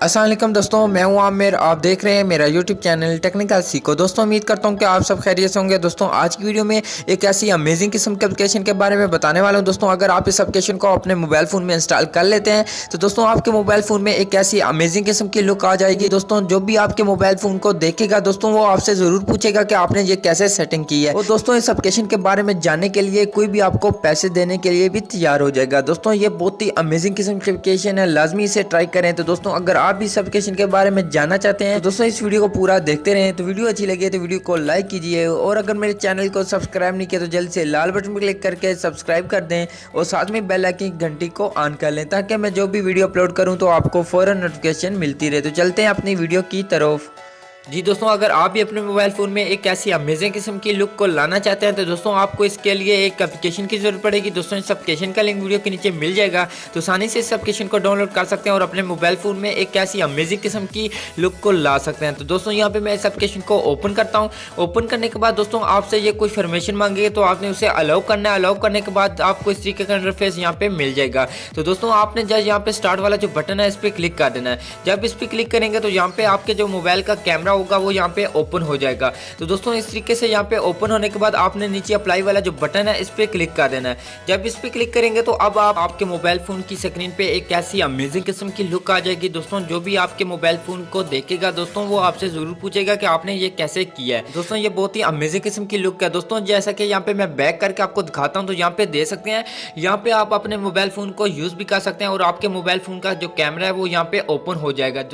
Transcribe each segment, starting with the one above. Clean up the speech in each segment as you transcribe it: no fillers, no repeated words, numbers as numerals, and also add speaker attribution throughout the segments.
Speaker 1: अस्सलाम वालेकुम दोस्तों, मैं हूं आमिर। आप देख रहे हैं मेरा यूट्यूब चैनल टेक्निकल सीखो। दोस्तों उम्मीद करता हूं कि आप सब खैरियत से होंगे। दोस्तों आज की वीडियो में एक ऐसी अमेजिंग किस्म के एप्लीकेशन के बारे में बताने वाला हूं। दोस्तों अगर आप इस एप्लीकेशन को अपने मोबाइल फ़ोन में इंस्टॉल कर लेते हैं तो दोस्तों आपके मोबाइल फ़ोन में एक ऐसी अमेजिंग किस्म की लुक आ जाएगी। दोस्तों जो भी आपके मोबाइल फ़ोन को देखेगा दोस्तों वो आपसे ज़रूर पूछेगा कि आपने ये कैसे सेटिंग की है। और दोस्तों इस एप्लीकेशन के बारे में जानने के लिए कोई भी आपको पैसे देने के लिए भी तैयार हो जाएगा। दोस्तों ये बहुत ही अमेजिंग किस्म की एप्लीकेशन है, लाजमी इसे ट्राई करें। तो दोस्तों अगर आप भी इस एप्लीकेशन के बारे में जानना चाहते हैं तो दोस्तों इस वीडियो को पूरा देखते रहें। तो वीडियो अच्छी लगी तो वीडियो को लाइक कीजिए और अगर मेरे चैनल को सब्सक्राइब नहीं किया तो जल्द से लाल बटन पर क्लिक करके सब्सक्राइब कर दें और साथ में बेल आइकन की घंटी को ऑन कर लें ताकि मैं जो भी वीडियो अपलोड करूं तो आपको फौरन नोटिफिकेशन मिलती रहे। तो चलते हैं अपनी वीडियो की तरफ। जी दोस्तों अगर आप भी अपने मोबाइल फ़ोन में एक ऐसी अमेजिंग किस्म की लुक को लाना चाहते हैं तो दोस्तों आपको इसके लिए एक एप्लीकेशन की ज़रूरत पड़ेगी। दोस्तों इस एप्लीकेशन का लिंक वीडियो के नीचे मिल जाएगा, तो आसानी से इस एप्लीकेशन को डाउनलोड कर सकते हैं और अपने मोबाइल फ़ोन में एक ऐसी अमेजिंग किस्म की लुक को ला सकते हैं। तो दोस्तों यहाँ पे मैं इस एप्लीकेशन को ओपन करता हूँ। ओपन करने के बाद दोस्तों आपसे ये कोई इन्फॉर्मेशन मांगेगी तो आपने उसे अलाउ करना है। अलाउ करने के बाद आपको इस तरीके का इंटरफेस यहाँ पे मिल जाएगा। तो दोस्तों आपने जब यहाँ पे स्टार्ट वाला जो बटन है इस पर क्लिक कर देना है। जब इस पर क्लिक करेंगे तो यहाँ पे आपके जो मोबाइल का कैमरा होगा वो यहाँ पे ओपन हो जाएगा। तो दोस्तों इस तरीके से यहाँ पे ओपन होने के बाद आपने नीचे अप्लाई वाला जो बटन है इस पे क्लिक कर देना है। जब इस पे क्लिक करेंगे तो अब आपके मोबाइल फोन की स्क्रीन पे एक ऐसी अमेजिंग किस्म की लुक आ जाएगी। दोस्तों जो भी आपके मोबाइल फोन को देखेगा दोस्तों वो आपसे जरूर पूछेगा कि आपने ये कैसे किया है। दोस्तों ये बहुत ही अमेजिंग किस्म की लुक है। दोस्तों जैसा कि यहाँ पे मैं बैक करके आपको दिखाता हूँ तो यहाँ पे दे सकते हैं, यहाँ पे आप अपने मोबाइल फोन को यूज भी कर सकते हैं और आपके मोबाइल फोन का जो कैमरा है वो यहाँ पे ओपन हो जाएगा।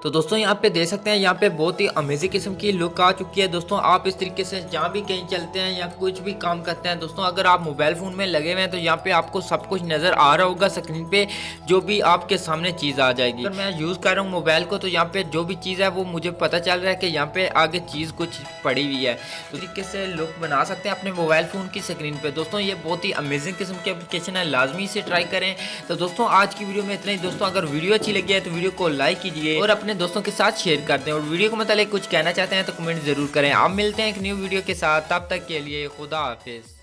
Speaker 1: तो दोस्तों यहाँ पे देख सकते हैं यहाँ पे बहुत ही अमेजिंग किस्म की लुक आ चुकी है। दोस्तों आप इस तरीके से जहाँ भी कहीं चलते हैं या कुछ भी काम करते हैं दोस्तों अगर आप मोबाइल फ़ोन में लगे हुए हैं तो यहाँ पे आपको सब कुछ नज़र आ रहा होगा स्क्रीन पे, जो भी आपके सामने चीज़ आ जाएगी। अगर मैं यूज़ कर रहा हूँ मोबाइल को तो यहाँ पे जो भी चीज़ है वो मुझे पता चल रहा है कि यहाँ पे आगे चीज़ कुछ पड़ी हुई है। तो तरीके से लुक बना सकते हैं अपने मोबाइल फ़ोन की स्क्रीन पर। दोस्तों ये बहुत ही अमेजिंग किस्म की एप्लीकेशन है, लाजमी से ट्राई करें। तो दोस्तों आज की वीडियो में इतना ही। दोस्तों अगर वीडियो अच्छी लगी है तो वीडियो को लाइक कीजिए और अपने दोस्तों के साथ शेयर करते हैं और वीडियो को मतलब कुछ कहना चाहते हैं तो कमेंट जरूर करें। आप मिलते हैं एक न्यू वीडियो के साथ, तब तक के लिए खुदा हाफिज।